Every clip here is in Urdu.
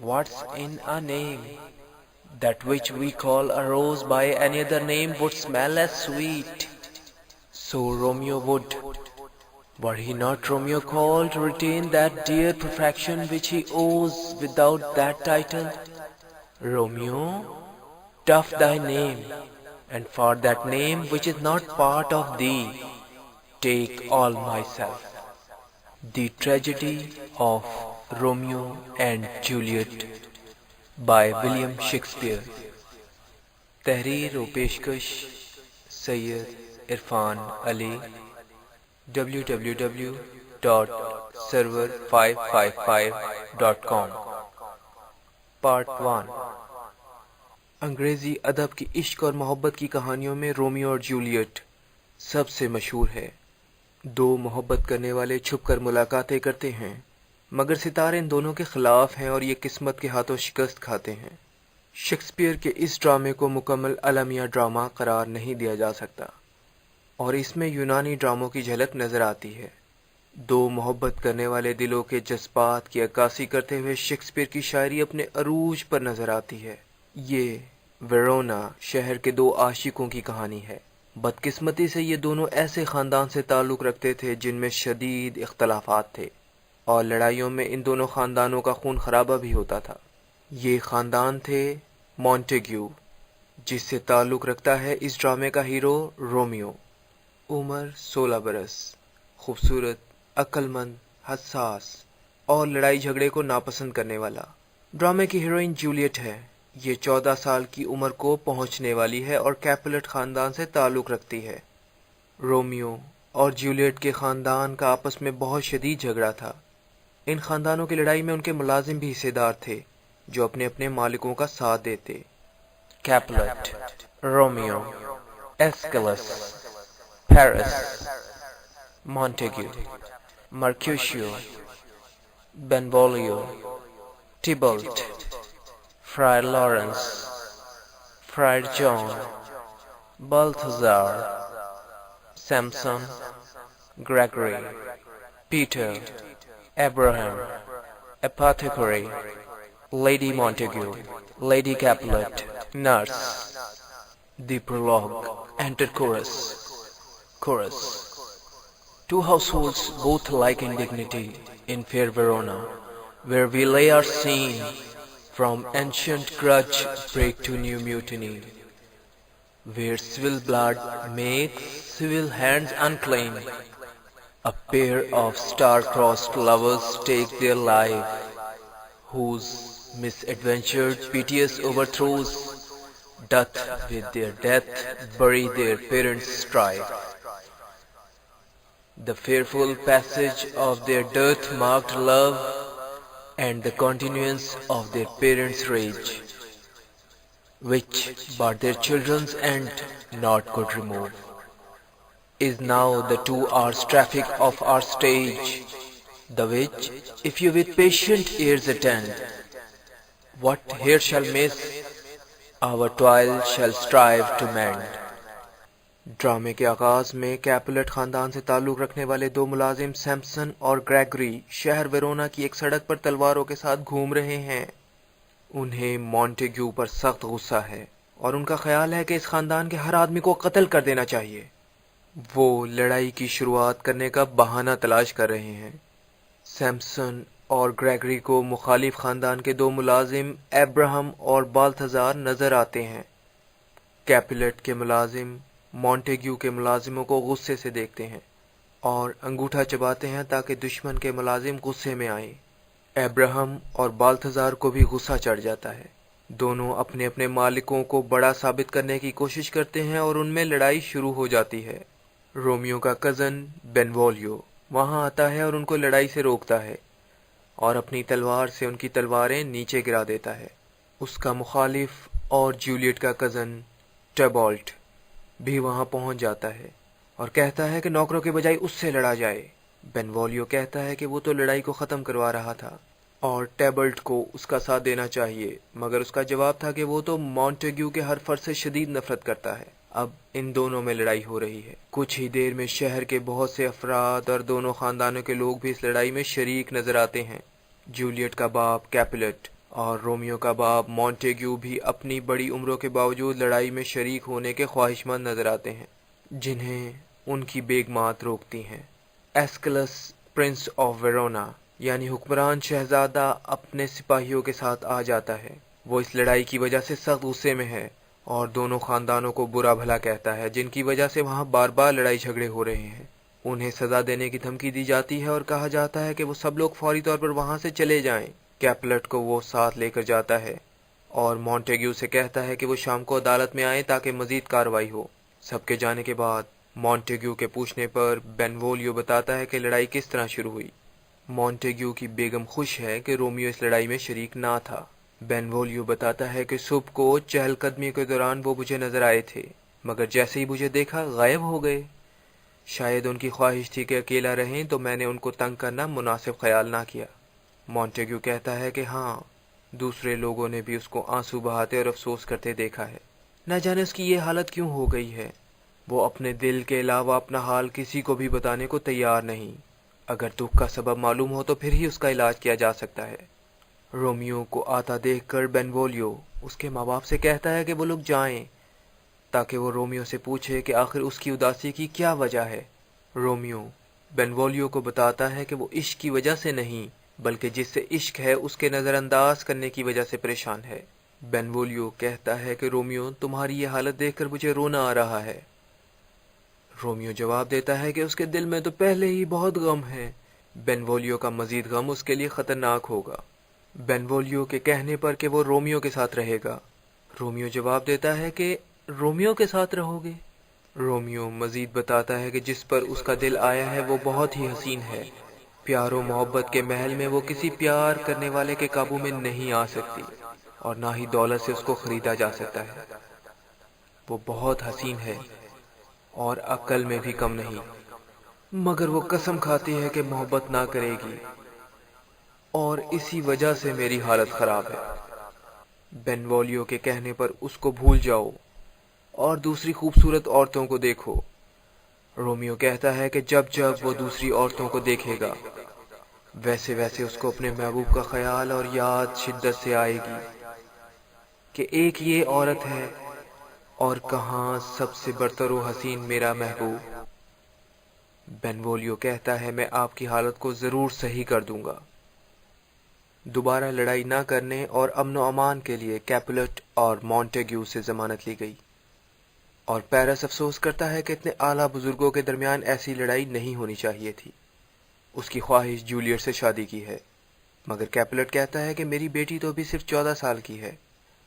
What's in a name? That which we call a rose by any other name would smell as sweet. So Romeo would. Were he not Romeo called to retain that dear perfection which he owes without that title? Romeo, doff thy name, and for that name which is not part of thee, take all myself. The Tragedy of Romeo and Juliet by William Shakespeare. تحریر و پیشکش سید عرفان علی www.server555.com پارٹ 1 انگریزی ادب کی عشق اور محبت کی کہانیوں میں رومیو اور جولیٹ سب سے مشہور ہے۔ دو محبت کرنے والے چھپ کر ملاقاتیں کرتے ہیں، مگر ستارے ان دونوں کے خلاف ہیں اور یہ قسمت کے ہاتھوں شکست کھاتے ہیں۔ شیکسپیئر کے اس ڈرامے کو مکمل المیہ ڈرامہ قرار نہیں دیا جا سکتا، اور اس میں یونانی ڈراموں کی جھلک نظر آتی ہے۔ دو محبت کرنے والے دلوں کے جذبات کی عکاسی کرتے ہوئے شیکسپیئر کی شاعری اپنے عروج پر نظر آتی ہے۔ یہ ویرونا شہر کے دو عاشقوں کی کہانی ہے۔ بدقسمتی سے یہ دونوں ایسے خاندان سے تعلق رکھتے تھے جن میں شدید اختلافات تھے، اور لڑائیوں میں ان دونوں خاندانوں کا خون خرابہ بھی ہوتا تھا۔ یہ خاندان تھے مونٹیگیو، جس سے تعلق رکھتا ہے اس ڈرامے کا ہیرو رومیو۔ عمر 16 برس، خوبصورت، عقل مند، حساس اور لڑائی جھگڑے کو ناپسند کرنے والا۔ ڈرامے کی ہیروئن جولیٹ ہے۔ یہ 14 سال کی عمر کو پہنچنے والی ہے اور کیپلٹ خاندان سے تعلق رکھتی ہے۔ رومیو اور جولیٹ کے خاندان کا آپس میں بہت شدید جھگڑا تھا۔ ان خاندانوں کی لڑائی میں ان کے ملازم بھی حصے دار تھے جو اپنے اپنے مالکوں کا ساتھ دیتے۔ Capulet, Romeo, Escalus, Paris, Montague, Mercutio, Benvolio, Tybalt, Friar Laurence, Friar John, Balthasar, Sampson, Gregory, Peter, Abraham, apothecary, Lady Montague, Lady Capulet, nurse. The prologue. Enter chorus. Chorus. Two households both alike in dignity in fair Verona, where we lay our scene, from ancient grudge break to new mutiny, where civil blood makes civil hands unclean. A pair of star-crossed lovers take their life, whose misadventured piteous overthrows doth with their death bury their parents' strife. The fearful passage of their death-marked love and the continuance of their parents' rage, which but their children's end not could remove, is now the 2 hours traffic of our stage, the which, if you with patient ears attend, what here shall miss, our toil shall strive to mend. ڈرامے کے آغاز میں کیپلٹ خاندان سے تعلق رکھنے والے دو ملازم سیمسن اور گریگری شہر ویرونا کی ایک سڑک پر تلواروں کے ساتھ گھوم رہے ہیں۔ انہیں مونٹیگو پر سخت غصہ ہے اور ان کا خیال ہے کہ اس خاندان کے ہر آدمی کو قتل کر دینا چاہیے۔ وہ لڑائی کی شروعات کرنے کا بہانہ تلاش کر رہے ہیں۔ سیمسن اور گریگری کو مخالف خاندان کے دو ملازم ایبراہم اور بالتھازار نظر آتے ہیں۔ کیپلٹ کے ملازم مونٹیگو کے ملازموں کو غصے سے دیکھتے ہیں اور انگوٹھا چباتے ہیں تاکہ دشمن کے ملازم غصے میں آئیں۔ ایبراہم اور بالتھازار کو بھی غصہ چڑھ جاتا ہے۔ دونوں اپنے اپنے مالکوں کو بڑا ثابت کرنے کی کوشش کرتے ہیں اور ان میں لڑائی شروع ہو جاتی ہے۔ رومیو کا کزن بینولیو وہاں آتا ہے اور ان کو لڑائی سے روکتا ہے اور اپنی تلوار سے ان کی تلواریں نیچے گرا دیتا ہے۔ اس کا مخالف اور جولیٹ کا کزن ٹیبالٹ بھی وہاں پہنچ جاتا ہے اور کہتا ہے کہ نوکروں کے بجائے اس سے لڑا جائے۔ بینولیو کہتا ہے کہ وہ تو لڑائی کو ختم کروا رہا تھا اور ٹیبلٹ کو اس کا ساتھ دینا چاہیے، مگر اس کا جواب تھا کہ وہ تو مونٹیگو کے ہر فرد سے شدید نفرت کرتا ہے۔ اب ان دونوں میں لڑائی ہو رہی ہے۔ کچھ ہی دیر میں شہر کے بہت سے افراد اور دونوں خاندانوں کے لوگ بھی اس لڑائی میں شریک نظر آتے ہیں۔ جولیٹ کا باپ کیپلٹ اور رومیو کا باپ مونٹیگیو بھی اپنی بڑی عمروں کے باوجود لڑائی میں شریک ہونے کے خواہشمند نظر آتے ہیں، جنہیں ان کی بیگمات روکتی ہیں۔ ایسکلس پرنس آف ویرونا یعنی حکمران شہزادہ اپنے سپاہیوں کے ساتھ آ جاتا ہے۔ وہ اس لڑائی کی وجہ سے سخت غصے میں ہے اور دونوں خاندانوں کو برا بھلا کہتا ہے، جن کی وجہ سے وہاں بار بار لڑائی جھگڑے ہو رہے ہیں۔ انہیں سزا دینے کی دھمکی دی جاتی ہے اور کہا جاتا ہے کہ وہ سب لوگ فوری طور پر وہاں سے چلے جائیں۔ کیپلٹ کو وہ ساتھ لے کر جاتا ہے اور مونٹیگیو سے کہتا ہے کہ وہ شام کو عدالت میں آئیں تاکہ مزید کارروائی ہو۔ سب کے جانے کے بعد مونٹیگیو کے پوچھنے پر بینوولیو بتاتا ہے کہ لڑائی کس طرح شروع ہوئی۔ مونٹیگیو کی بیگم خوش ہے کہ رومیو اس لڑائی میں شریک نہ تھا۔ بینوولیو بتاتا ہے کہ صبح کو چہل قدمی کے دوران وہ مجھے نظر آئے تھے، مگر جیسے ہی مجھے دیکھا غائب ہو گئے۔ شاید ان کی خواہش تھی کہ اکیلا رہیں، تو میں نے ان کو تنگ کرنا مناسب خیال نہ کیا۔ مونٹیگیو کہتا ہے کہ ہاں، دوسرے لوگوں نے بھی اس کو آنسو بہاتے اور افسوس کرتے دیکھا ہے۔ نہ جانے اس کی یہ حالت کیوں ہو گئی ہے۔ وہ اپنے دل کے علاوہ اپنا حال کسی کو بھی بتانے کو تیار نہیں۔ اگر دکھ کا سبب معلوم ہو تو پھر ہی اس کا علاج کیا جا سکتا ہے۔ رومیو کو آتا دیکھ کر بینوولیو اس کے ماں باپ سے کہتا ہے کہ وہ لوگ جائیں تاکہ وہ رومیو سے پوچھے کہ آخر اس کی اداسی کی کیا وجہ ہے۔ رومیو بینوولیو کو بتاتا ہے کہ وہ عشق کی وجہ سے نہیں، بلکہ جس سے عشق ہے اس کے نظر انداز کرنے کی وجہ سے پریشان ہے۔ بینوولیو کہتا ہے کہ رومیو، تمہاری یہ حالت دیکھ کر مجھے رونا آ رہا ہے۔ رومیو جواب دیتا ہے کہ اس کے دل میں تو پہلے ہی بہت غم ہے۔ بینوولیو کا مزید غم اس کے لیے خطرناک ہوگا۔ بینوولیو کے کہنے پر کہ وہ رومیو کے ساتھ رہے گا، رومیو جواب دیتا ہے کہ رومیو کے ساتھ رہو گے؟ رومیو مزید بتاتا ہے کہ جس پر اس کا دل آیا ہے وہ بہت ہی حسین ہے۔ پیار و محبت کے محل میں وہ کسی پیار کرنے والے کے قابو میں نہیں آ سکتی، اور نہ ہی دولت سے اس کو خریدا جا سکتا ہے۔ وہ بہت حسین ہے اور عقل میں بھی کم نہیں، مگر وہ قسم کھاتی ہے کہ محبت نہ کرے گی، اور اسی وجہ سے میری حالت خراب ہے۔ بینوولیو کے کہنے پر اس کو بھول جاؤ اور دوسری خوبصورت عورتوں کو دیکھو۔ رومیو کہتا ہے کہ جب جب وہ دوسری عورتوں کو دیکھے گا، ویسے ویسے اس کو اپنے محبوب کا خیال اور یاد شدت سے آئے گی کہ ایک یہ عورت ہے، اور کہاں سب سے برتر و حسین میرا محبوب۔ بینوولیو کہتا ہے میں آپ کی حالت کو ضرور صحیح کر دوں گا۔ دوبارہ لڑائی نہ کرنے اور امن و امان کے لیے کیپلٹ اور مونٹیگیو سے ضمانت لی گئی، اور پیرس افسوس کرتا ہے کہ اتنے اعلیٰ بزرگوں کے درمیان ایسی لڑائی نہیں ہونی چاہیے تھی۔ اس کی خواہش جولیٹ سے شادی کی ہے، مگر کیپلٹ کہتا ہے کہ میری بیٹی تو ابھی صرف 14 سال کی ہے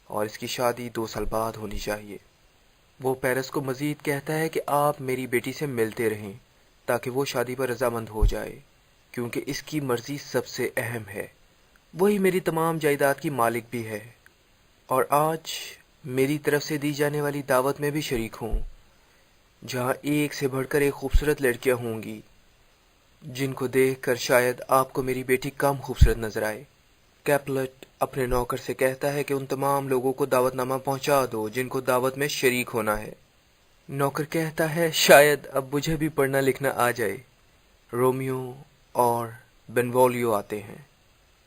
اور اس کی شادی 2 سال بعد ہونی چاہیے۔ وہ پیرس کو مزید کہتا ہے کہ آپ میری بیٹی سے ملتے رہیں تاکہ وہ شادی پر رضامند ہو جائے، کیونکہ اس کی مرضی سب سے اہم ہے۔ وہی میری تمام جائیداد کی مالک بھی ہے، اور آج میری طرف سے دی جانے والی دعوت میں بھی شریک ہوں، جہاں ایک سے بڑھ کر ایک خوبصورت لڑکیاں ہوں گی، جن کو دیکھ کر شاید آپ کو میری بیٹی کم خوبصورت نظر آئے۔ کیپلٹ اپنے نوکر سے کہتا ہے کہ ان تمام لوگوں کو دعوت نامہ پہنچا دو جن کو دعوت میں شریک ہونا ہے۔ نوکر کہتا ہے شاید اب مجھے بھی پڑھنا لکھنا آ جائے۔ رومیو اور بینوولیو آتے ہیں۔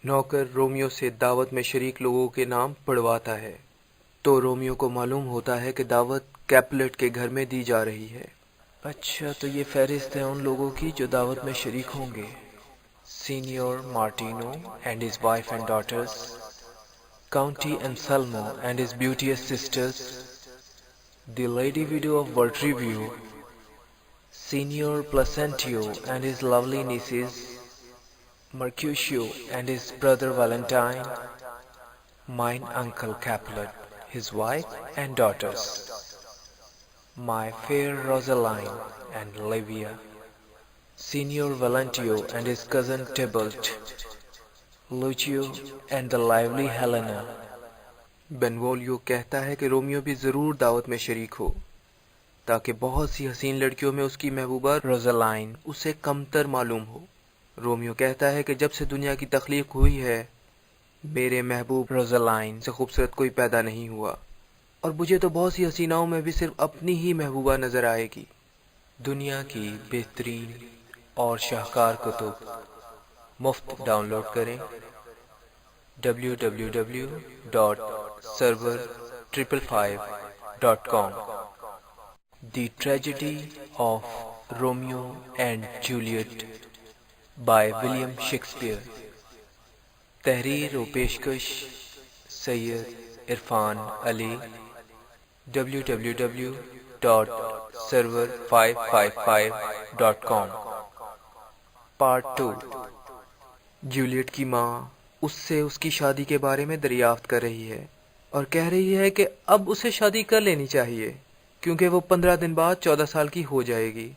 نوکر رومیو سے دعوت میں شریک لوگوں کے نام پڑھواتا ہے، تو رومیو کو معلوم ہوتا ہے کہ دعوت کیپلٹ کے گھر میں دی جا رہی ہے۔ اچھا، تو یہ فہرست ہے ان لوگوں کی جو دعوت میں شریک ہوں گے: senior مارٹینو and his wife and daughters, County Anselmo and his beauteous sisters, the lady widow of Valtrivio, Senior Placentio and his lovely nieces, Mercutio and his brother Valentine, mine uncle Capulet, his wife and daughters, my fair Rosaline and Livia, Senior Valentio and his cousin Tybalt, Lucio and the lively Helena۔ بینوولیو کہتا ہے کہ رومیو بھی ضرور دعوت میں شریک ہو، تاکہ بہت سی حسین لڑکیوں میں اس کی محبوبہ روزالائن اسے کمتر معلوم ہو۔ رومیو کہتا ہے کہ جب سے دنیا کی تخلیق ہوئی ہے، میرے محبوب روزالائن سے خوبصورت کوئی پیدا نہیں ہوا، اور مجھے تو بہت سی حسیناؤں میں بھی صرف اپنی ہی محبوبہ نظر آئے گی۔ دنیا کی بہترین اور شاہکار کتب مفت ڈاؤن لوڈ کریں www.server555.com. The Tragedy of Romeo and Juliet by William Shakespeare. تحریر و پیشکش سید عرفان علی. www.server555.com. پارٹ 2. جولیٹ کی ماں اس سے اس کی شادی کے بارے میں دریافت کر رہی ہے اور کہہ رہی ہے کہ اب اسے شادی کر لینی چاہیے کیونکہ وہ 15 دن بعد 14 سال کی ہو جائے گی.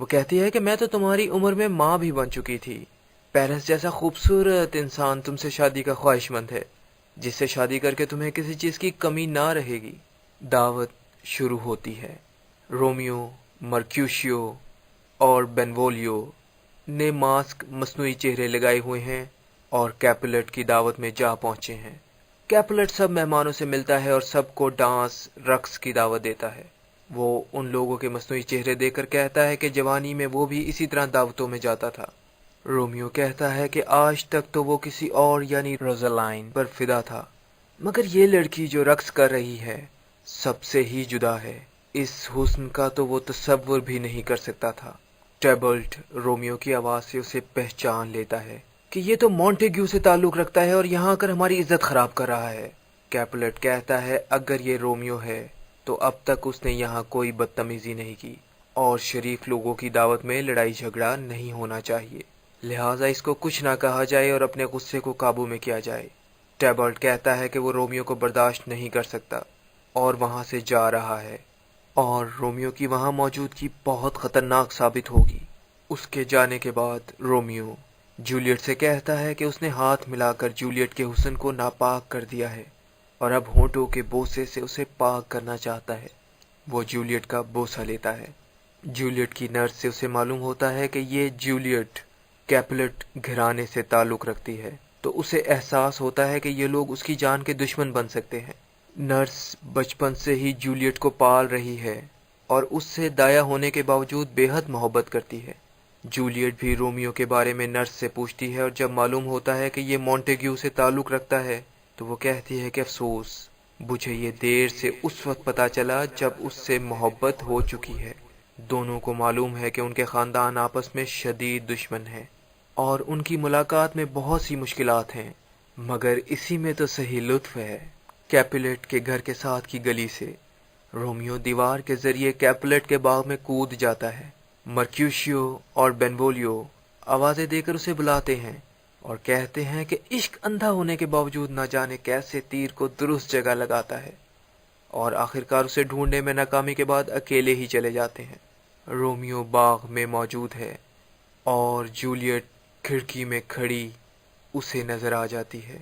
وہ کہتی ہے کہ میں تو تمہاری عمر میں ماں بھی بن چکی تھی. پیرنس جیسا خوبصورت انسان تم سے شادی کا خواہش مند ہے جس سے شادی کر کے تمہیں کسی چیز کی کمی نہ رہے گی. دعوت شروع ہوتی ہے. رومیو، مرکیوشیو اور بینولیو نے ماسک مصنوعی چہرے لگائے ہوئے ہیں اور کیپولٹ کی دعوت میں جا پہنچے ہیں. کیپولٹ سب مہمانوں سے ملتا ہے اور سب کو ڈانس رقص کی دعوت دیتا ہے. وہ ان لوگوں کے مصنوعی چہرے دیکھ کر کہتا ہے کہ جوانی میں وہ بھی اسی طرح دعوتوں میں جاتا تھا. رومیو کہتا ہے کہ آج تک تو وہ کسی اور یعنی روزالائن پر فدا تھا مگر یہ لڑکی جو رقص کر رہی ہے سب سے ہی جدا ہے. اس حسن کا تو وہ تصور بھی نہیں کر سکتا تھا. ٹیبلٹ رومیو کی آواز سے اسے پہچان لیتا ہے کہ یہ تو مونٹیگیو سے تعلق رکھتا ہے اور یہاں آ کر ہماری عزت خراب کر رہا ہے. کیپولٹ کہتا ہے اگر یہ رومیو ہے تو اب تک اس نے یہاں کوئی بدتمیزی نہیں کی اور شریف لوگوں کی دعوت میں لڑائی جھگڑا نہیں ہونا چاہیے، لہٰذا اس کو کچھ نہ کہا جائے اور اپنے غصے کو قابو میں کیا جائے. ٹیبلٹ کہتا ہے کہ وہ رومیو کو برداشت نہیں کر سکتا اور وہاں سے جا رہا ہے اور رومیو کی وہاں موجودگی بہت خطرناک ثابت ہوگی. اس کے جانے کے بعد رومیو جولیٹ سے کہتا ہے کہ اس نے ہاتھ ملا کر جولیٹ کے حسن کو ناپاک کر دیا ہے اور اب ہونٹوں کے بوسے سے اسے پاک کرنا چاہتا ہے. وہ جولیٹ کا بوسہ لیتا ہے. جولیٹ کی نرس سے اسے معلوم ہوتا ہے کہ یہ جولیٹ کیپولٹ گھرانے سے تعلق رکھتی ہے تو اسے احساس ہوتا ہے کہ یہ لوگ اس کی جان کے دشمن بن سکتے ہیں. نرس بچپن سے ہی جولیٹ کو پال رہی ہے اور اس سے دایا ہونے کے باوجود بے حد محبت کرتی ہے. جولیٹ بھی رومیو کے بارے میں نرس سے پوچھتی ہے اور جب معلوم ہوتا ہے کہ یہ مونٹیگیو سے تعلق رکھتا ہے تو وہ کہتی ہے کہ افسوس، مجھے یہ دیر سے اس وقت پتا چلا جب اس سے محبت ہو چکی ہے. دونوں کو معلوم ہے کہ ان کے خاندان آپس میں شدید دشمن ہیں اور ان کی ملاقات میں بہت سی مشکلات ہیں مگر اسی میں تو صحیح لطف ہے. کیپولٹ کے گھر کے ساتھ کی گلی سے رومیو دیوار کے ذریعے کیپولٹ کے باغ میں کود جاتا ہے. مرکیوشیو اور بینولیو آوازیں دے کر اسے بلاتے ہیں اور کہتے ہیں کہ عشق اندھا ہونے کے باوجود نہ جانے کیسے تیر کو درست جگہ لگاتا ہے اور آخرکار اسے ڈھونڈنے میں ناکامی کے بعد اکیلے ہی چلے جاتے ہیں. رومیو باغ میں موجود ہے اور جولیٹ کھڑکی میں کھڑی اسے نظر آ جاتی ہے.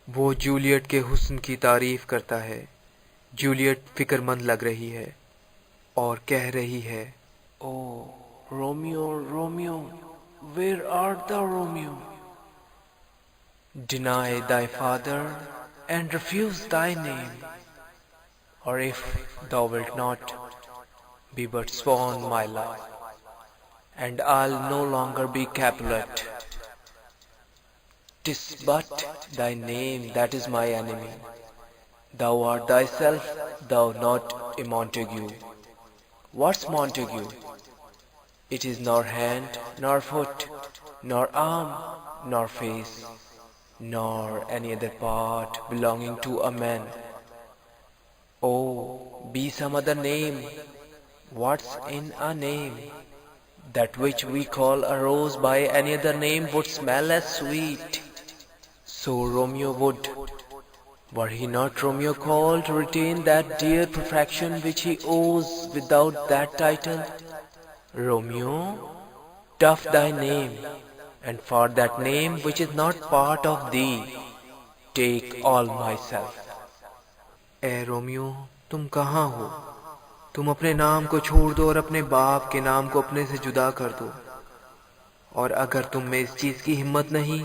وہ جولیٹ کے حسن کی تعریف کرتا ہے. جولیٹ فکر مند لگ رہی ہے اور کہہ رہی ہے، O Romeo Romeo where art thou Romeo? Deny thy father and refuse thy name, or if thou wilt not, be but sworn my love, and I'll no longer be Capulet. 'Tis but thy name that is my enemy. Thou art thyself, thou not a Montague. What's Montague? It is nor hand, nor foot, nor arm, nor face, nor any other part belonging to a man. Oh, be some other name. What's in a name? That which we call a rose by any other name would smell as sweet. So Romeo would, were he not Romeo called, to retain that dear perfection which he owes without that title. Romeo, doff thy name, and for that name which is not part of thee, take all myself. A Romeo, تم کہاں ہو؟ تم اپنے نام کو چھوڑ دو اور اپنے باپ کے نام کو اپنے سے جدا کر دو، اور اگر تم میں اس چیز کی ہمت نہیں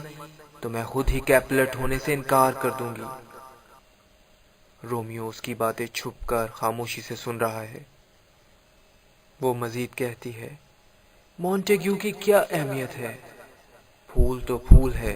تو میں خود ہی کیپولٹ ہونے سے انکار کر دوں گی. رومیو اس کی باتیں چھپ کر خاموشی سے سن رہا ہے. وہ مزید کہتی ہے، مونٹیگیو کی کیا اہمیت ہے؟ پھول تو پھول ہے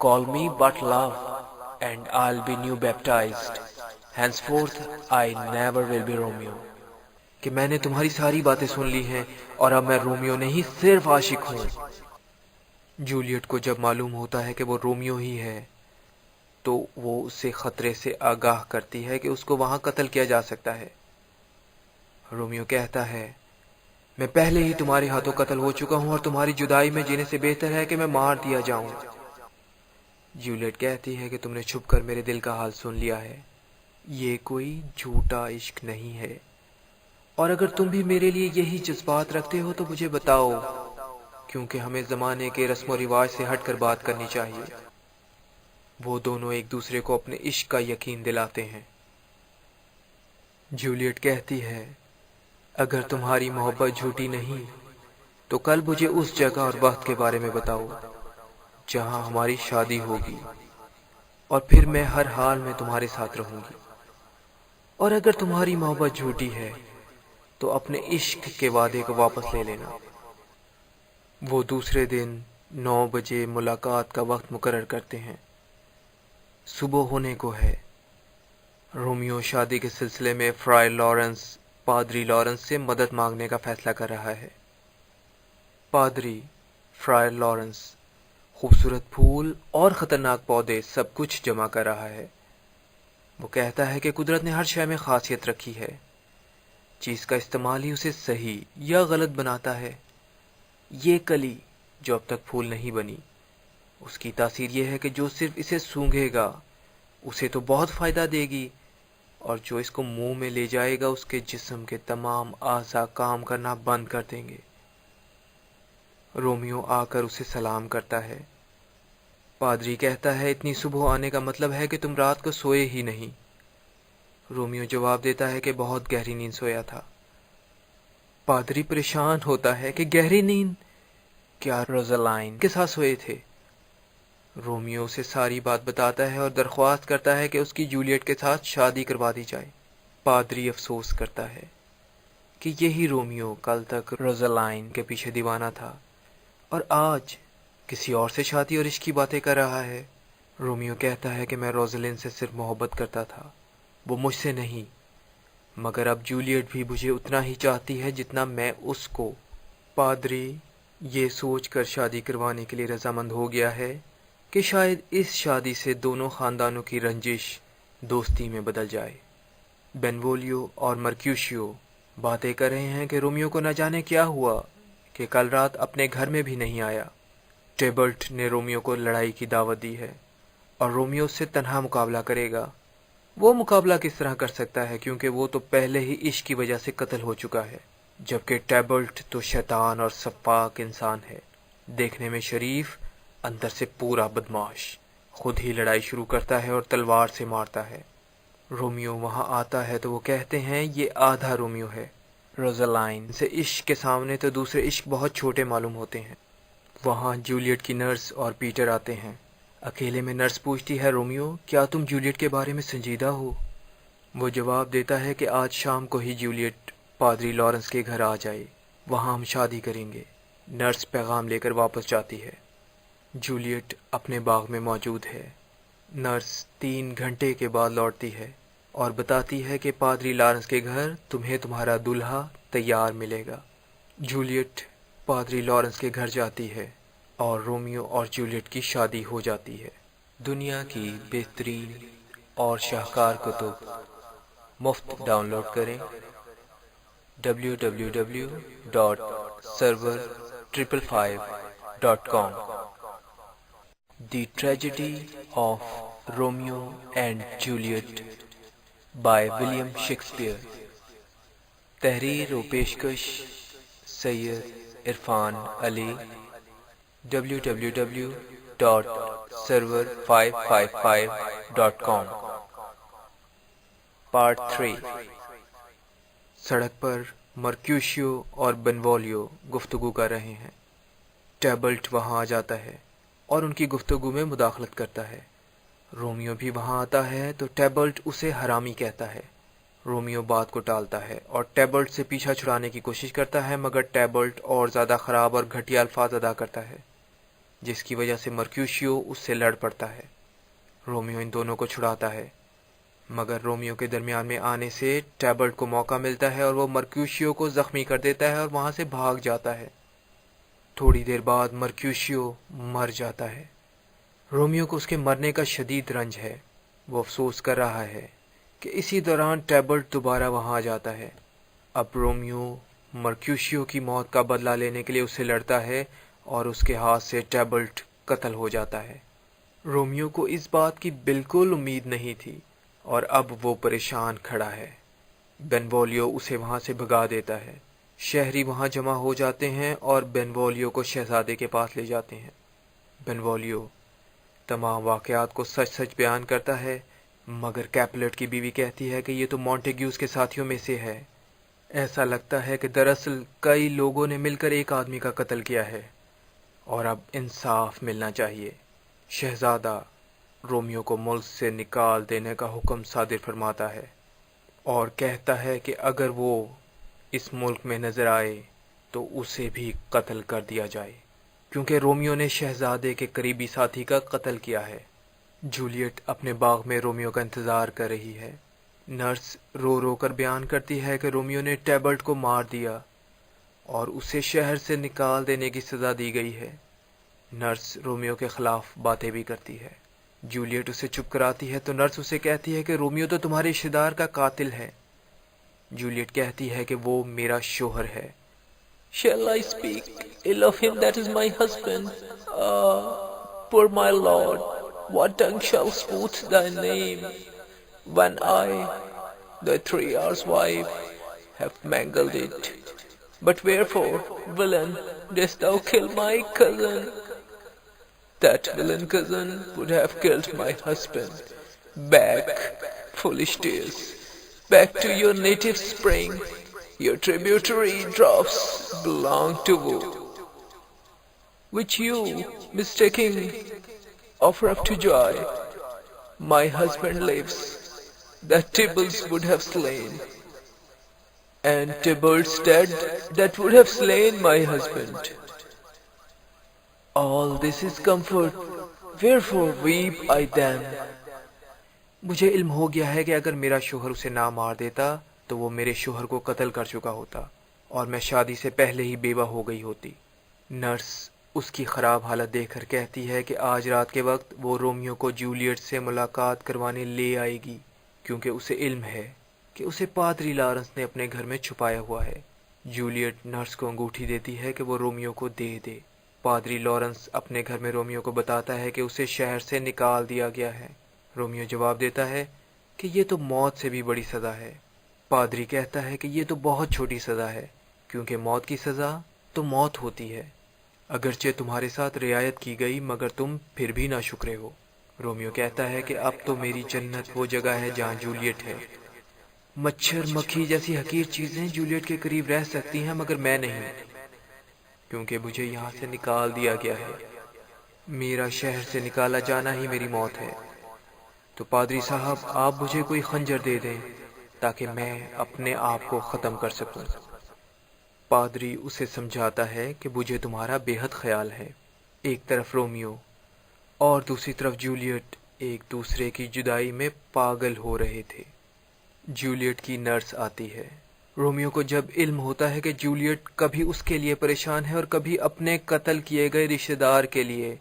call me but love, and I'll be new baptized. Henceforth I never will be Romeo. کہ میں نے تمہاری ساری باتیں سن لی ہیں اور اب میں رومیو نہیں صرف عاشق ہوں۔ جولیٹ کو جب معلوم ہوتا ہے کہ وہ رومیو ہی ہے تو وہ اسے خطرے سے آگاہ کرتی ہے کہ اس کو وہاں قتل کیا جا سکتا ہے۔ رومیو کہتا ہے، میں پہلے ہی تمہارے ہاتھوں قتل ہو چکا ہوں اور تمہاری جدائی میں جینے سے بہتر ہے کہ میں مار دیا جاؤں۔ جولیٹ کہتی ہے کہ تم نے چھپ کر میرے دل کا حال سن لیا ہے، یہ کوئی جھوٹا عشق نہیں ہے، اور اگر تم بھی میرے لیے یہی جذبات رکھتے ہو تو مجھے بتاؤ، کیونکہ ہمیں زمانے کے رسم و رواج سے ہٹ کر بات کرنی چاہیے۔ وہ دونوں ایک دوسرے کو اپنے عشق کا یقین دلاتے ہیں۔ جولیٹ کہتی ہے، اگر تمہاری محبت جھوٹی نہیں تو کل مجھے اس جگہ اور وقت کے بارے میں بتاؤ جہاں ہماری شادی ہوگی، اور پھر میں ہر حال میں تمہارے ساتھ رہوں گی۔ اور اگر تمہاری محبت جھوٹی ہے تو اپنے عشق کے وعدے کو واپس لے لینا۔ وہ دوسرے دن 9 بجے ملاقات کا وقت مقرر کرتے ہیں۔ صبح ہونے کو ہے۔ رومیو شادی کے سلسلے میں پادری لارنس سے مدد مانگنے کا فیصلہ کر رہا ہے۔ پادری فرائر لارنس خوبصورت پھول اور خطرناک پودے سب کچھ جمع کر رہا ہے۔ وہ کہتا ہے کہ قدرت نے ہر شے میں خاصیت رکھی ہے، چیز کا استعمال ہی اسے صحیح یا غلط بناتا ہے۔ یہ کلی جو اب تک پھول نہیں بنی، اس کی تاثیر یہ ہے کہ جو صرف اسے سونگھے گا اسے تو بہت فائدہ دے گی، اور جو اس کو منہ میں لے جائے گا اس کے جسم کے تمام اعضاء کام کرنا بند کر دیں گے۔ رومیو آ کر اسے سلام کرتا ہے۔ پادری کہتا ہے، اتنی صبح آنے کا مطلب ہے کہ تم رات کو سوئے ہی نہیں۔ رومیو جواب دیتا ہے کہ بہت گہری نیند سویا تھا۔ پادری پریشان ہوتا ہے کہ گہری نیند؟ کیا روزالائن کے ساتھ سوئے تھے؟ رومیو اسے ساری بات بتاتا ہے اور درخواست کرتا ہے کہ اس کی جولیٹ کے ساتھ شادی کروا دی جائے۔ پادری افسوس کرتا ہے کہ یہی رومیو کل تک روزالائن کے پیچھے دیوانہ تھا اور آج کسی اور سے شادی اور عشق کی باتیں کر رہا ہے۔ رومیو کہتا ہے کہ میں روزالین سے صرف محبت کرتا تھا، وہ مجھ سے نہیں، مگر اب جولیٹ بھی مجھے اتنا ہی چاہتی ہے جتنا میں اس کو۔ پادری یہ سوچ کر شادی کروانے کے لیے رضامند ہو گیا ہے کہ شاید اس شادی سے دونوں خاندانوں کی رنجش دوستی میں بدل جائے۔ بینولیو اور مرکیوشیو باتیں کر رہے ہیں کہ رومیو کو نہ جانے کیا ہوا کہ کل رات اپنے گھر میں بھی نہیں آیا۔ ٹیبلٹ نے رومیو کو لڑائی کی دعوت دی ہے اور رومیو اس سے تنہا مقابلہ کرے گا۔ وہ مقابلہ کس طرح کر سکتا ہے کیونکہ وہ تو پہلے ہی عشق کی وجہ سے قتل ہو چکا ہے، جبکہ ٹیبلٹ تو شیطان اور سفاک انسان ہے، دیکھنے میں شریف، اندر سے پورا بدماش۔ خود ہی لڑائی شروع کرتا ہے اور تلوار سے مارتا ہے۔ رومیو وہاں آتا ہے تو وہ کہتے ہیں یہ آدھا رومیو ہے۔ روزالائن سے عشق کے سامنے تو دوسرے عشق بہت چھوٹے معلوم ہوتے ہیں۔ وہاں جولیٹ کی نرس اور پیٹر آتے ہیں۔ اکیلے میں نرس پوچھتی ہے، رومیو کیا تم جولیٹ کے بارے میں سنجیدہ ہو؟ وہ جواب دیتا ہے کہ آج شام کو ہی جولیٹ پادری لارنس کے گھر آ جائے، وہاں ہم شادی کریں گے۔ نرس پیغام لے کر واپس جاتی ہے۔ جولیٹ اپنے باغ میں موجود ہے۔ نرس 3 گھنٹے کے بعد لوٹتی ہے اور بتاتی ہے کہ پادری لارنس کے گھر تمہیں تمہارا دلہا تیار ملے گا۔ جولیٹ پادری لارنس کے گھر جاتی ہے اور رومیو اور جولیٹ کی شادی ہو جاتی ہے۔ دنیا کی بہترین اور شاہکار کتب مفت ڈاؤن لوڈ کریں www.server555.com۔ The Tragedy of Romeo and Juliet by William Shakespeare۔ تحریر و پیشکش سید عرفان علی۔ www.server555.com۔ پارٹ 3، سڑک پر مرکیوشیو اور بینولیو گفتگو کر رہے ہیں۔ ٹیبلٹ وہاں آ جاتا ہے اور ان کی گفتگو میں مداخلت کرتا ہے۔ رومیو بھی وہاں آتا ہے تو ٹیبلٹ اسے حرامی کہتا ہے۔ رومیو بات کو ٹالتا ہے اور ٹیبلٹ سے پیچھا چھڑانے کی کوشش کرتا ہے، مگر ٹیبلٹ اور زیادہ خراب اور گھٹیا الفاظ ادا کرتا ہے، جس کی وجہ سے مرکیوشیو اس سے لڑ پڑتا ہے۔ رومیو ان دونوں کو چھڑاتا ہے، مگر رومیو کے درمیان میں آنے سے ٹیبلٹ کو موقع ملتا ہے اور وہ مرکیوشیو کو زخمی کر دیتا ہے اور وہاں سے بھاگ جاتا ہے۔ تھوڑی دیر بعد مرکیوشیو مر جاتا ہے۔ رومیو کو اس کے مرنے کا شدید رنج ہے۔ وہ افسوس کر رہا ہے کہ اسی دوران ٹیبلٹ دوبارہ وہاں آ جاتا ہے۔ اب رومیو مرکیوشیو کی موت کا بدلہ لینے کے لیے اس سے لڑتا ہے اور اس کے ہاتھ سے ٹیبلٹ قتل ہو جاتا ہے۔ رومیو کو اس بات کی بالکل امید نہیں تھی اور اب وہ پریشان کھڑا ہے۔ بینولیو اسے وہاں سے بھگا دیتا ہے۔ شہری وہاں جمع ہو جاتے ہیں اور بینولیو کو شہزادے کے پاس لے جاتے ہیں۔ بینولیو تمام واقعات کو سچ سچ بیان کرتا ہے، مگر کیپلٹ کی بیوی کہتی ہے کہ یہ تو مونٹیگیوز کے ساتھیوں میں سے ہے۔ ایسا لگتا ہے کہ دراصل کئی لوگوں نے مل کر ایک آدمی کا قتل کیا ہے اور اب انصاف ملنا چاہیے۔ شہزادہ رومیو کو ملک سے نکال دینے کا حکم صادر فرماتا ہے اور کہتا ہے کہ اگر وہ اس ملک میں نظر آئے تو اسے بھی قتل کر دیا جائے، کیونکہ رومیو نے شہزادے کے قریبی ساتھی کا قتل کیا ہے۔ جولیٹ اپنے باغ میں رومیو کا انتظار کر رہی ہے۔ نرس رو رو کر بیان کرتی ہے کہ رومیو نے ٹیبلٹ کو مار دیا اور اسے شہر سے نکال دینے کی سزا دی گئی ہے۔ نرس رومیو کے خلاف باتیں بھی کرتی ہے۔ جولیٹ اسے چپ کراتی ہے تو نرس اسے کہتی ہے کہ رومیو تو تمہارے رشتہ دار کا قاتل ہے۔ جولیٹ کہتی ہے کہ وہ میرا شوہر ہے۔ Shall I speak ill of him that is my husband? Ah, poor my lord, what tongue shall smooth thy name, when I, thy 3 hours wife, have mangled it? But wherefore, villain, didst thou kill my cousin? That villain cousin would have killed my husband. Back, foolish tears, back to your native spring. Your tributary drops belong to woe, which you, mistaking, offer up to joy. My husband lives, that Tybalt would have slain, and Tybalt's dead, that would have slain my husband. All this is comfort, wherefore weep I then? مجھے علم ہو گیا ہے کہ اگر میرا شوہر اسے نہ مار دیتا تو وہ میرے شوہر کو قتل کر چکا ہوتا اور میں شادی سے پہلے ہی بیوہ ہو گئی ہوتی۔ نرس اس کی خراب حالت دیکھ کر کہتی ہے کہ آج رات کے وقت وہ رومیو کو جولیٹ سے ملاقات کروانے لے آئے گی، کیونکہ اسے علم ہے کہ اسے پادری لارنس نے اپنے گھر میں چھپایا ہوا ہے۔ جولیٹ نرس کو انگوٹھی دیتی ہے کہ وہ رومیو کو دے دے۔ پادری لارنس اپنے گھر میں رومیو کو بتاتا ہے کہ اسے شہر سے نکال دیا گیا ہے۔ رومیو جواب دیتا ہے کہ یہ تو موت سے بھی بڑی سزا ہے۔ پادری کہتا ہے کہ یہ تو بہت چھوٹی سزا ہے، کیونکہ موت کی سزا تو موت ہوتی ہے۔ اگرچہ تمہارے ساتھ رعایت کی گئی مگر تم پھر بھی ناشکرے ہو۔ رومیو کہتا ہے کہ اب تو میری جنت وہ جگہ ہے جہاں جولیٹ ہے۔ مچھر مکھی جیسی حقیر چیزیں جولیٹ کے قریب رہ سکتی ہیں مگر میں نہیں، کیونکہ مجھے یہاں سے نکال دیا گیا ہے۔ میرا شہر سے نکالا جانا ہی میری موت ہے۔ تو پادری صاحب آپ مجھے کوئی خنجر دے دیں تاکہ میں اپنے آپ کو ختم کر سکوں۔ پادری اسے سمجھاتا ہے کہ مجھے تمہارا بے حد خیال ہے۔ ایک طرف رومیو اور دوسری طرف جولیٹ ایک دوسرے کی جدائی میں پاگل ہو رہے تھے۔ جولیٹ کی نرس آتی ہے۔ رومیو کو جب علم ہوتا ہے کہ جولیٹ کبھی اس کے لیے پریشان ہے اور کبھی اپنے قتل کیے گئے رشتہ دار کے لیے،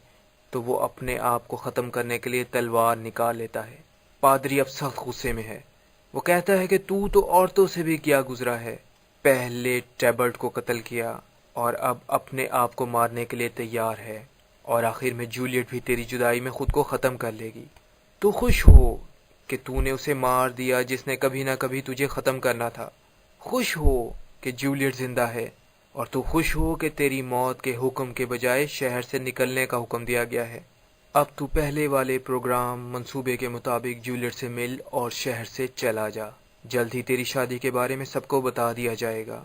تو وہ اپنے آپ کو ختم کرنے کے لیے تلوار نکال لیتا ہے۔ پادری اب سخت غصے میں ہے۔ وہ کہتا ہے کہ تو عورتوں سے بھی کیا گزرا ہے، پہلے ٹیبلٹ کو قتل کیا اور اب اپنے آپ کو مارنے کے لیے تیار ہے، اور آخر میں جولیٹ بھی تیری جدائی میں خود کو ختم کر لے گی۔ تو خوش ہو کہ تو نے اسے مار دیا جس نے کبھی نہ کبھی تجھے ختم کرنا تھا۔ خوش ہو کہ جولیٹ زندہ ہے، اور تو خوش ہو کہ تیری موت کے حکم کے بجائے شہر سے نکلنے کا حکم دیا گیا ہے۔ اب تو پہلے والے پروگرام منصوبے کے مطابق جولیٹ سے مل اور شہر سے چلا جا۔ جلد ہی تیری شادی کے بارے میں سب کو بتا دیا جائے گا۔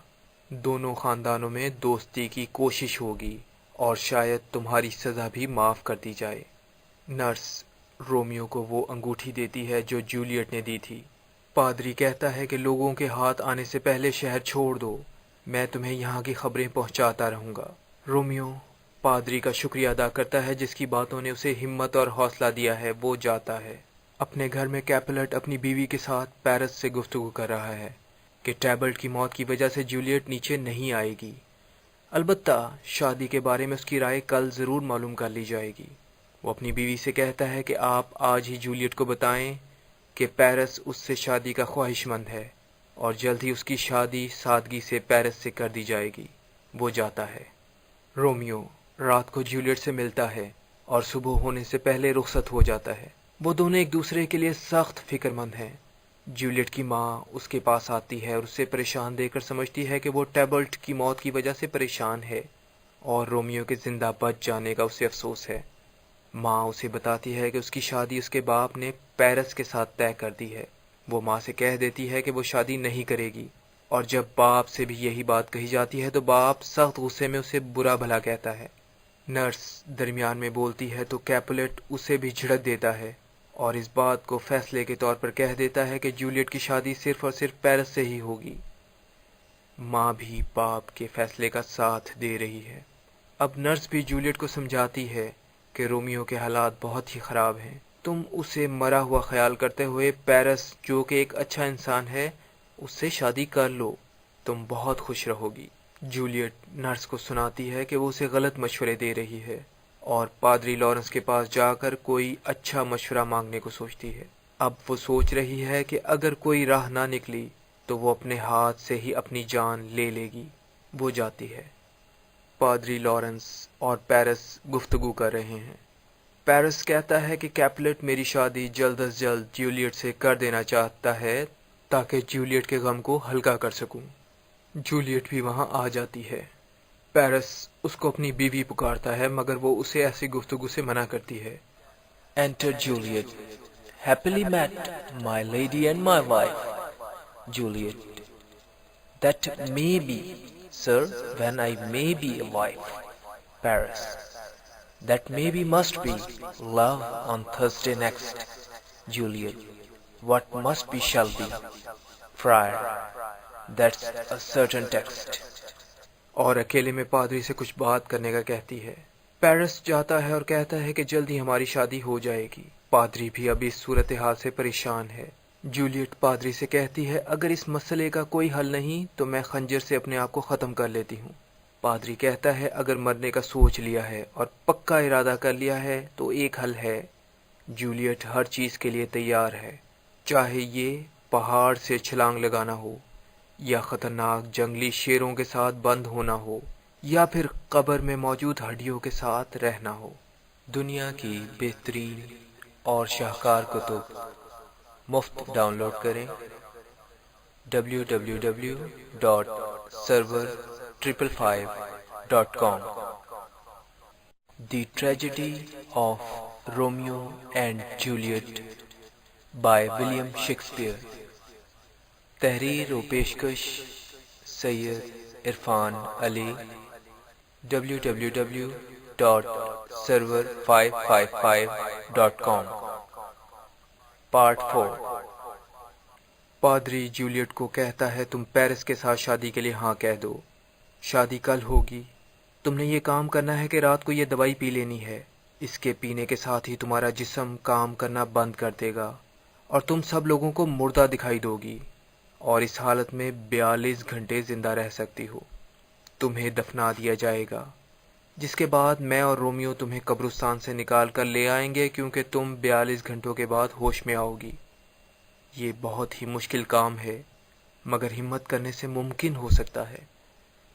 دونوں خاندانوں میں دوستی کی کوشش ہوگی اور شاید تمہاری سزا بھی معاف کر دی جائے۔ نرس رومیو کو وہ انگوٹھی دیتی ہے جو جولیٹ نے دی تھی۔ پادری کہتا ہے کہ لوگوں کے ہاتھ آنے سے پہلے شہر چھوڑ دو، میں تمہیں یہاں کی خبریں پہنچاتا رہوں گا۔ رومیو پادری کا شکریہ ادا کرتا ہے جس کی باتوں نے اسے ہمت اور حوصلہ دیا ہے۔ وہ جاتا ہے۔ اپنے گھر میں کیپلٹ اپنی بیوی کے ساتھ پیرس سے گفتگو کر رہا ہے کہ ٹیبلٹ کی موت کی وجہ سے جولیٹ نیچے نہیں آئے گی، البتہ شادی کے بارے میں اس کی رائے کل ضرور معلوم کر لی جائے گی۔ وہ اپنی بیوی سے کہتا ہے کہ آپ آج ہی جولیٹ کو بتائیں کہ پیرس اس سے شادی کا خواہش مند ہے اور جلد ہی اس کی شادی سادگی سے پیرس سے کر دی جائے گی۔ وہ جاتا ہے۔ رومیو رات کو جولیٹ سے ملتا ہے اور صبح ہونے سے پہلے رخصت ہو جاتا ہے۔ وہ دونوں ایک دوسرے کے لیے سخت فکر مند ہیں۔ جولیٹ کی ماں اس کے پاس آتی ہے اور اسے پریشان دیکھ کر سمجھتی ہے کہ وہ ٹیبلٹ کی موت کی وجہ سے پریشان ہے اور رومیو کے زندہ بچ جانے کا اسے افسوس ہے۔ ماں اسے بتاتی ہے کہ اس کی شادی اس کے باپ نے پیرس کے ساتھ طے کر دی ہے۔ وہ ماں سے کہہ دیتی ہے کہ وہ شادی نہیں کرے گی، اور جب باپ سے بھی یہی بات کہی جاتی ہے تو باپ سخت غصے میں اسے برا بھلا کہتا ہے۔ نرس درمیان میں بولتی ہے تو کیپولٹ اسے بھی جھڑک دیتا ہے اور اس بات کو فیصلے کے طور پر کہہ دیتا ہے کہ جولیٹ کی شادی صرف اور صرف پیرس سے ہی ہوگی۔ ماں بھی باپ کے فیصلے کا ساتھ دے رہی ہے۔ اب نرس بھی جولیٹ کو سمجھاتی ہے کہ رومیو کے حالات بہت ہی خراب ہیں۔ تم اسے مرا ہوا خیال کرتے ہوئے پیرس جو کہ ایک اچھا انسان ہے اس سے شادی کر لو، تم بہت خوش رہو گی۔ جولیٹ نرس کو سناتی ہے کہ وہ اسے غلط مشورے دے رہی ہے اور پادری لارنس کے پاس جا کر کوئی اچھا مشورہ مانگنے کو سوچتی ہے۔ اب وہ سوچ رہی ہے کہ اگر کوئی راہ نہ نکلی تو وہ اپنے ہاتھ سے ہی اپنی جان لے لے گی۔ وہ جاتی ہے۔ پادری لارنس اور پیرس گفتگو کر رہے ہیں۔ پیرس کہتا ہے کہ کیپلٹ میری شادی جلد از جلد جولیٹ سے کر دینا چاہتا ہے تاکہ جولیٹ کے غم کو ہلکا کر سکوں۔ جولیٹ بھی وہاں آ جاتی ہے۔ پیرس اس کو اپنی بیوی پکارتا ہے مگر وہ اسے ایسی گفتگو سے منع کرتی ہے۔ Enter Juliet. Happily met, my lady and my wife. Juliet. That may be, sir, when I may be a wife. Paris. That maybe must be. Love on Thursday next. Juliet. What must be shall be. Friar. That's a certain text. اور اکیلے میں پادری سے کچھ بات کرنے کا کہتی ہے۔ پیرس جاتا ہے اور کہتا ہے کہ جلد ہی ہماری شادی ہو جائے گی۔ پادری بھی ابھی اس صورتحال سے پریشان ہے۔ جولیٹ پادری سے کہتی ہے اگر اس مسئلے کا کوئی حل نہیں تو میں خنجر سے اپنے آپ کو ختم کر لیتی ہوں۔ پادری کہتا ہے اگر مرنے کا سوچ لیا ہے اور پکا ارادہ کر لیا ہے تو ایک حل ہے۔ جولیٹ ہر چیز کے لیے تیار ہے، چاہے یہ پہاڑ سے چھلانگ لگانا ہو یا خطرناک جنگلی شیروں کے ساتھ بند ہونا ہو یا پھر قبر میں موجود ہڈیوں کے ساتھ رہنا ہو۔ دنیا کی بہترین اور شاہکار کتب مفت ڈاؤن لوڈ کریں www.server555.com۔ The Tragedy of Romeo and Juliet by William Shakespeare۔ تحریر و پیشکش سید عرفان علی۔ www.server555.com۔ پارٹ 4۔ پادری جولیٹ کو کہتا ہے تم پیرس کے ساتھ شادی کے لیے ہاں کہہ دو، شادی کل ہوگی۔ تم نے یہ کام کرنا ہے کہ رات کو یہ دوائی پی لینی ہے، اس کے پینے کے ساتھ ہی تمہارا جسم کام کرنا بند کر دے گا اور تم سب لوگوں کو مردہ دکھائی دو گی اور اس حالت میں 42 گھنٹے زندہ رہ سکتی ہو۔ تمہیں دفنا دیا جائے گا، جس کے بعد میں اور رومیو تمہیں قبرستان سے نکال کر لے آئیں گے کیونکہ تم 42 گھنٹوں کے بعد ہوش میں آؤ گی۔ یہ بہت ہی مشکل کام ہے مگر ہمت کرنے سے ممکن ہو سکتا ہے۔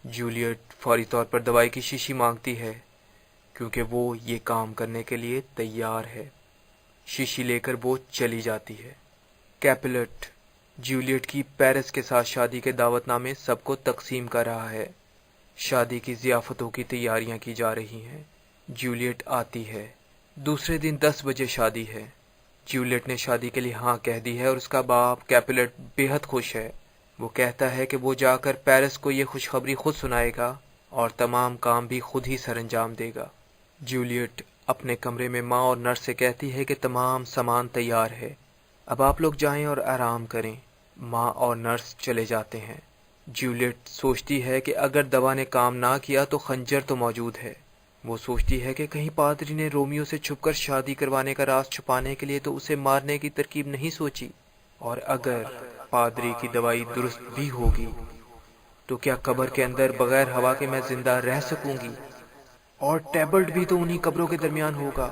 جولیٹ فوری طور پر دوائی کی شیشی مانگتی ہے کیونکہ وہ یہ کام کرنے کے لیے تیار ہے۔ شیشی لے کر وہ چلی جاتی ہے۔ کیپلٹ جولیٹ کی پیرس کے ساتھ شادی کے دعوت نامے سب کو تقسیم کر رہا ہے۔ شادی کی ضیافتوں کی تیاریاں کی جا رہی ہیں۔ جولیٹ آتی ہے۔ دوسرے دن 10 بجے شادی ہے۔ جولیٹ نے شادی کے لیے ہاں کہہ دی ہے اور اس کا باپ کیپلٹ بے حد خوش ہے وہ کہتا ہے کہ وہ جا کر پیرس کو یہ خوشخبری خود سنائے گا اور تمام کام بھی خود ہی سر انجام دے گا۔ جولیٹ اپنے کمرے میں ماں اور نرس سے کہتی ہے کہ تمام سامان تیار ہے، اب آپ لوگ جائیں اور آرام کریں۔ ماں اور نرس چلے جاتے ہیں۔ جولیٹ سوچتی ہے کہ اگر دوا نے کام نہ کیا تو خنجر تو موجود ہے۔ وہ سوچتی ہے کہ کہیں پادری نے رومیو سے چھپ کر شادی کروانے کا راز چھپانے کے لیے تو اسے مارنے کی ترکیب نہیں سوچی، اور اگر پادری کی دوائی درست بھی ہوگی تو کیا قبر کے اندر بغیر ہوا کے میں زندہ رہ سکوں گی؟ اور ٹیبلٹ بھی تو انہی قبروں کے درمیان ہوگا۔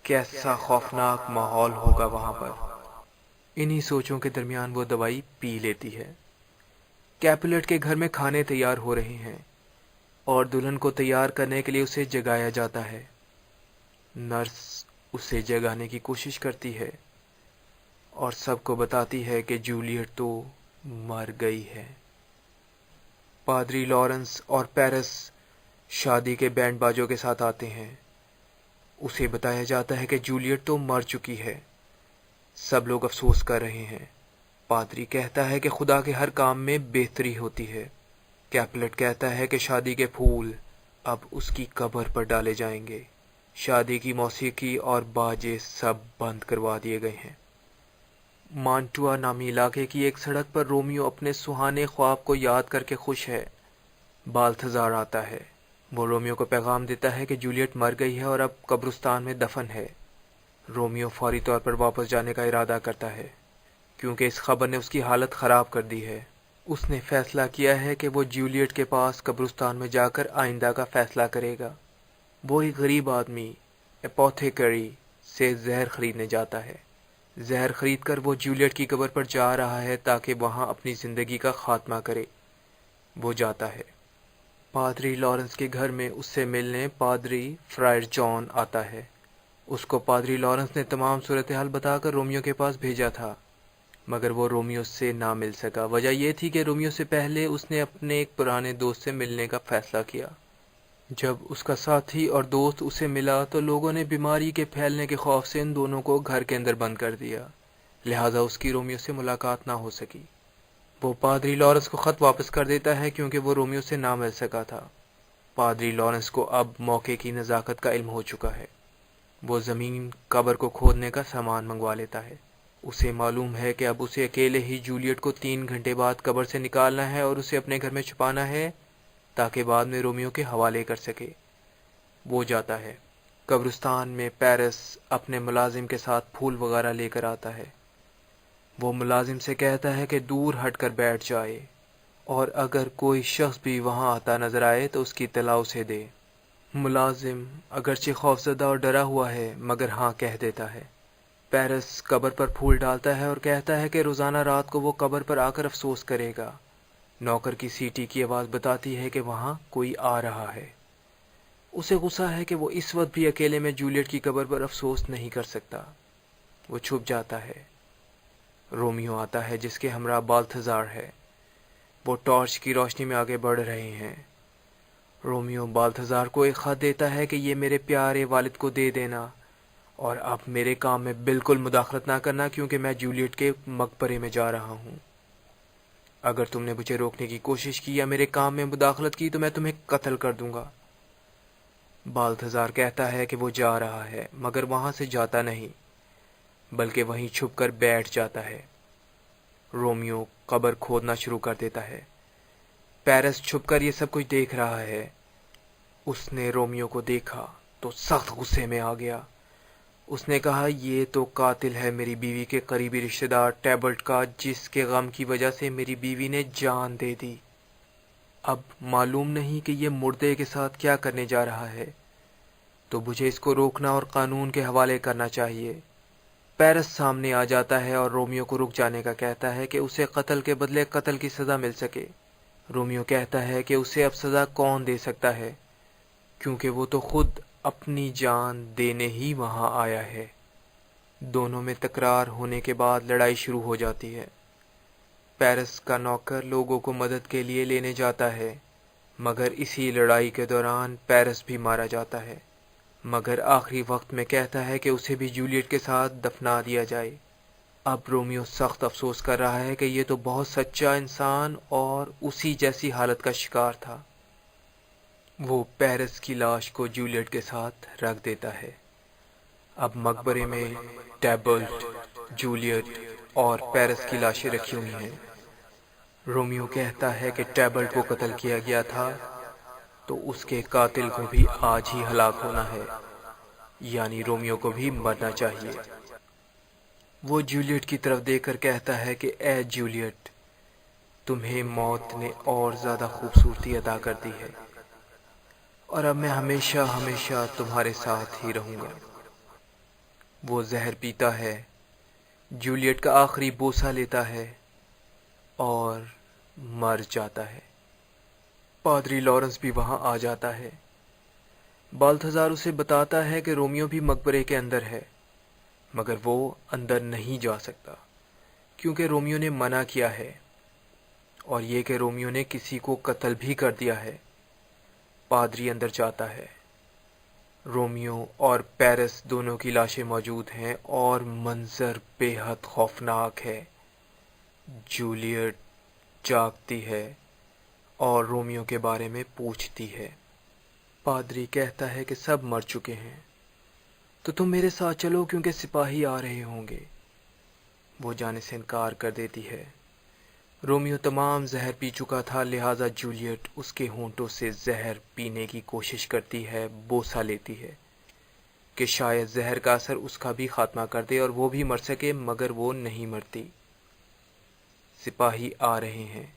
کیسا خوفناک ماحول ہوگا وہاں پر۔ انہی سوچوں کے درمیان وہ دوائی پی لیتی ہے۔ کیپولٹ کے گھر میں کھانے تیار ہو رہے ہیں اور دلہن کو تیار کرنے کے لیے اسے جگایا جاتا ہے۔ نرس اسے جگانے کی کوشش کرتی ہے اور سب کو بتاتی ہے کہ جولیٹ تو مر گئی ہے۔ پادری لارنس اور پیرس شادی کے بینڈ باجوں کے ساتھ آتے ہیں۔ اسے بتایا جاتا ہے کہ جولیٹ تو مر چکی ہے۔ سب لوگ افسوس کر رہے ہیں۔ پادری کہتا ہے کہ خدا کے ہر کام میں بہتری ہوتی ہے۔ کیپلٹ کہتا ہے کہ شادی کے پھول اب اس کی قبر پر ڈالے جائیں گے۔ شادی کی موسیقی اور باجے سب بند کروا دیے گئے ہیں۔ مانٹوا نامی علاقے کی ایک سڑک پر رومیو اپنے سہانے خواب کو یاد کر کے خوش ہے۔ بالتھزار آتا ہے۔ وہ رومیو کو پیغام دیتا ہے کہ جولیٹ مر گئی ہے اور اب قبرستان میں دفن ہے۔ رومیو فوری طور پر واپس جانے کا ارادہ کرتا ہے کیونکہ اس خبر نے اس کی حالت خراب کر دی ہے۔ اس نے فیصلہ کیا ہے کہ وہ جولیٹ کے پاس قبرستان میں جا کر آئندہ کا فیصلہ کرے گا۔ وہ ایک غریب آدمی اپوتھیکری سے زہر خریدنے جاتا ہے۔ زہر خرید کر وہ جولیٹ کی قبر پر جا رہا ہے تاکہ وہاں اپنی زندگی کا خاتمہ کرے۔ وہ جاتا ہے۔ پادری لارنس کے گھر میں اس سے ملنے پادری فرائر جان آتا ہے۔ اس کو پادری لارنس نے تمام صورتحال بتا کر رومیو کے پاس بھیجا تھا، مگر وہ رومیو سے نہ مل سکا۔ وجہ یہ تھی کہ رومیو سے پہلے اس نے اپنے ایک پرانے دوست سے ملنے کا فیصلہ کیا۔ جب اس کا ساتھی اور دوست اسے ملا تو لوگوں نے بیماری کے پھیلنے کے خوف سے ان دونوں کو گھر کے اندر بند کر دیا، لہذا اس کی رومیو سے ملاقات نہ ہو سکی۔ وہ پادری لارنس کو خط واپس کر دیتا ہے کیونکہ وہ رومیو سے نہ مل سکا تھا۔ پادری لارنس کو اب موقع کی نزاکت کا علم ہو چکا ہے۔ وہ زمین قبر کو کھودنے کا سامان منگوا لیتا ہے۔ اسے معلوم ہے کہ اب اسے اکیلے ہی جولیٹ کو 3 گھنٹے بعد قبر سے نکالنا ہے اور اسے اپنے گھر میں چھپانا ہے تاکہ بعد میں رومیو کے حوالے کر سکے۔ وہ جاتا ہے۔ قبرستان میں پیرس اپنے ملازم کے ساتھ پھول وغیرہ لے کر آتا ہے۔ وہ ملازم سے کہتا ہے کہ دور ہٹ کر بیٹھ جائے اور اگر کوئی شخص بھی وہاں آتا نظر آئے تو اس کی اطلاع اسے دے۔ ملازم اگرچہ خوفزدہ اور ڈرا ہوا ہے مگر ہاں کہہ دیتا ہے۔ پیرس قبر پر پھول ڈالتا ہے اور کہتا ہے کہ روزانہ رات کو وہ قبر پر آ کر افسوس کرے گا۔ نوکر کی سیٹی کی آواز بتاتی ہے کہ وہاں کوئی آ رہا ہے۔ اسے غصہ ہے کہ وہ اس وقت بھی اکیلے میں جولیٹ کی قبر پر افسوس نہیں کر سکتا۔ وہ چھپ جاتا ہے۔ رومیو آتا ہے جس کے ہمراہ بالتھزار ہے۔ وہ ٹارچ کی روشنی میں آگے بڑھ رہے ہیں۔ رومیو بالتھزار کو ایک خط دیتا ہے کہ یہ میرے پیارے والد کو دے دینا اور اب میرے کام میں بالکل مداخلت نہ کرنا کیونکہ میں جولیٹ کے مقبرے میں جا رہا ہوں۔ اگر تم نے مجھے روکنے کی کوشش کی یا میرے کام میں مداخلت کی تو میں تمہیں قتل کر دوں گا۔ بالتھزار کہتا ہے کہ وہ جا رہا ہے مگر وہاں سے جاتا نہیں بلکہ وہیں چھپ کر بیٹھ جاتا ہے۔ رومیو قبر کھودنا شروع کر دیتا ہے۔ پیرس چھپ کر یہ سب کچھ دیکھ رہا ہے۔ اس نے رومیو کو دیکھا تو سخت غصے میں آ گیا۔ اس نے کہا یہ تو قاتل ہے میری بیوی کے قریبی رشتہ دار ٹیبلٹ کا، جس کے غم کی وجہ سے میری بیوی نے جان دے دی۔ اب معلوم نہیں کہ یہ مردے کے ساتھ کیا کرنے جا رہا ہے، تو مجھے اس کو روکنا اور قانون کے حوالے کرنا چاہیے۔ پیرس سامنے آ جاتا ہے اور رومیو کو رک جانے کا کہتا ہے کہ اسے قتل کے بدلے قتل کی سزا مل سکے۔ رومیو کہتا ہے کہ اسے اب سزا کون دے سکتا ہے کیونکہ وہ تو خود اپنی جان دینے ہی وہاں آیا ہے۔ دونوں میں تکرار ہونے کے بعد لڑائی شروع ہو جاتی ہے۔ پیرس کا نوکر لوگوں کو مدد کے لیے لینے جاتا ہے مگر اسی لڑائی کے دوران پیرس بھی مارا جاتا ہے، مگر آخری وقت میں کہتا ہے کہ اسے بھی جولیٹ کے ساتھ دفنا دیا جائے۔ اب رومیو سخت افسوس کر رہا ہے کہ یہ تو بہت سچا انسان اور اسی جیسی حالت کا شکار تھا۔ وہ پیرس کی لاش کو جولیٹ کے ساتھ رکھ دیتا ہے۔ اب مقبرے میں ٹیبلٹ، جولیٹ اور پیرس کی لاشیں رکھی ہوئی ہیں۔ رومیو کہتا ہے کہ ٹیبلٹ کو قتل کیا گیا تھا تو اس کے قاتل کو بھی آج ہی ہلاک ہونا ہے، یعنی رومیو کو بھی مرنا چاہیے۔ وہ جولیٹ کی طرف دیکھ کر کہتا ہے کہ اے جولیٹ، تمہیں موت نے اور زیادہ خوبصورتی عطا کر دی ہے، اور اب میں ہمیشہ ہمیشہ تمہارے ساتھ ہی رہوں گا۔ وہ زہر پیتا ہے، جولیٹ کا آخری بوسہ لیتا ہے اور مر جاتا ہے۔ پادری لارنس بھی وہاں آ جاتا ہے۔ بالتھازار اسے بتاتا ہے کہ رومیو بھی مقبرے کے اندر ہے، مگر وہ اندر نہیں جا سکتا کیونکہ رومیو نے منع کیا ہے، اور یہ کہ رومیو نے کسی کو قتل بھی کر دیا ہے۔ پادری اندر جاتا ہے۔ رومیو اور پیرس دونوں کی لاشیں موجود ہیں اور منظر بے حد خوفناک ہے۔ جولیٹ جاگتی ہے اور رومیو کے بارے میں پوچھتی ہے۔ پادری کہتا ہے کہ سب مر چکے ہیں، تو تم میرے ساتھ چلو کیونکہ سپاہی آ رہے ہوں گے۔ وہ جانے سے انکار کر دیتی ہے۔ رومیو تمام زہر پی چکا تھا، لہٰذا جولیٹ اس کے ہونٹوں سے زہر پینے کی کوشش کرتی ہے، بوسہ لیتی ہے کہ شاید زہر کا اثر اس کا بھی خاتمہ کر دے اور وہ بھی مر سکے، مگر وہ نہیں مرتی۔ سپاہی آ رہے ہیں۔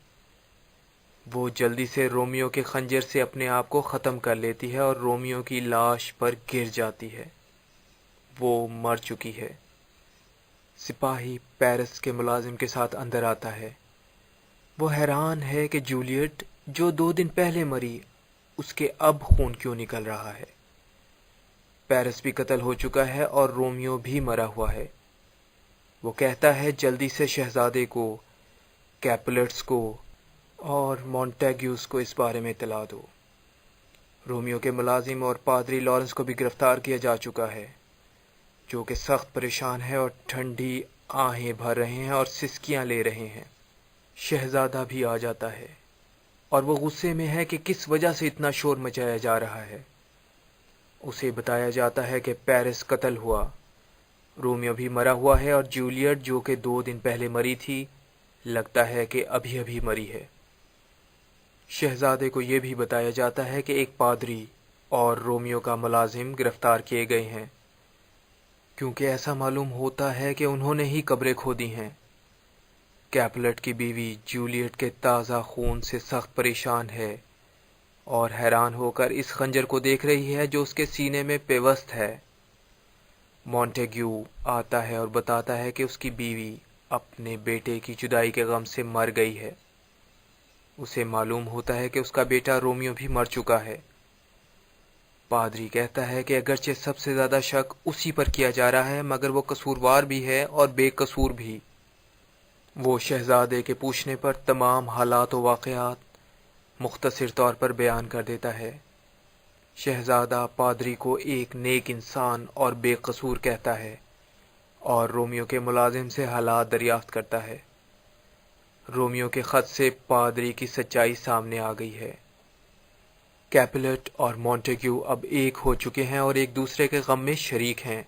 وہ جلدی سے رومیو کے خنجر سے اپنے آپ کو ختم کر لیتی ہے اور رومیو کی لاش پر گر جاتی ہے۔ وہ مر چکی ہے۔ سپاہی پیرس کے ملازم کے ساتھ اندر آتا ہے۔ وہ حیران ہے کہ جولیٹ جو 2 دن پہلے مری، اس کے اب خون کیوں نکل رہا ہے۔ پیرس بھی قتل ہو چکا ہے اور رومیو بھی مرا ہوا ہے۔ وہ کہتا ہے جلدی سے شہزادے کو، کیپلٹس کو اور مونٹیگیوز کو اس بارے میں اطلاع دو۔ رومیو کے ملازم اور پادری لارنس کو بھی گرفتار کیا جا چکا ہے، جو کہ سخت پریشان ہے اور ٹھنڈی آہیں بھر رہے ہیں اور سسکیاں لے رہے ہیں۔ شہزادہ بھی آ جاتا ہے اور وہ غصے میں ہے کہ کس وجہ سے اتنا شور مچایا جا رہا ہے۔ اسے بتایا جاتا ہے کہ پیرس قتل ہوا، رومیو بھی مرا ہوا ہے اور جولیٹ جو کہ 2 دن پہلے مری تھی، لگتا ہے کہ ابھی ابھی مری ہے۔ شہزادے کو یہ بھی بتایا جاتا ہے کہ ایک پادری اور رومیو کا ملازم گرفتار کیے گئے ہیں، کیونکہ ایسا معلوم ہوتا ہے کہ انہوں نے ہی قبریں کھودی ہیں۔ کیپلٹ کی بیوی جولیٹ کے تازہ خون سے سخت پریشان ہے اور حیران ہو کر اس خنجر کو دیکھ رہی ہے جو اس کے سینے میں پیوست ہے۔ مونٹیگیو آتا ہے اور بتاتا ہے کہ اس کی بیوی اپنے بیٹے کی جدائی کے غم سے مر گئی ہے۔ اسے معلوم ہوتا ہے کہ اس کا بیٹا رومیو بھی مر چکا ہے۔ پادری کہتا ہے کہ اگرچہ سب سے زیادہ شک اسی پر کیا جا رہا ہے، مگر وہ قصوروار بھی ہے اور بے قصور بھی۔ وہ شہزادے کے پوچھنے پر تمام حالات و واقعات مختصر طور پر بیان کر دیتا ہے۔ شہزادہ پادری کو ایک نیک انسان اور بے قصور کہتا ہے اور رومیو کے ملازم سے حالات دریافت کرتا ہے۔ رومیو کے خط سے پادری کی سچائی سامنے آ گئی ہے۔ کیپلٹ اور مونٹیگیو اب ایک ہو چکے ہیں اور ایک دوسرے کے غم میں شریک ہیں۔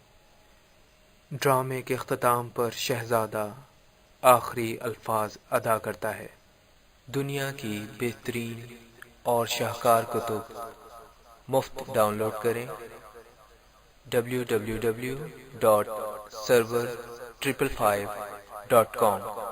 ڈرامے کے اختتام پر شہزادہ آخری الفاظ ادا کرتا ہے۔ دنیا کی بہترین اور شاہکار کتب مفت ڈاؤن لوڈ کریں www.server555.com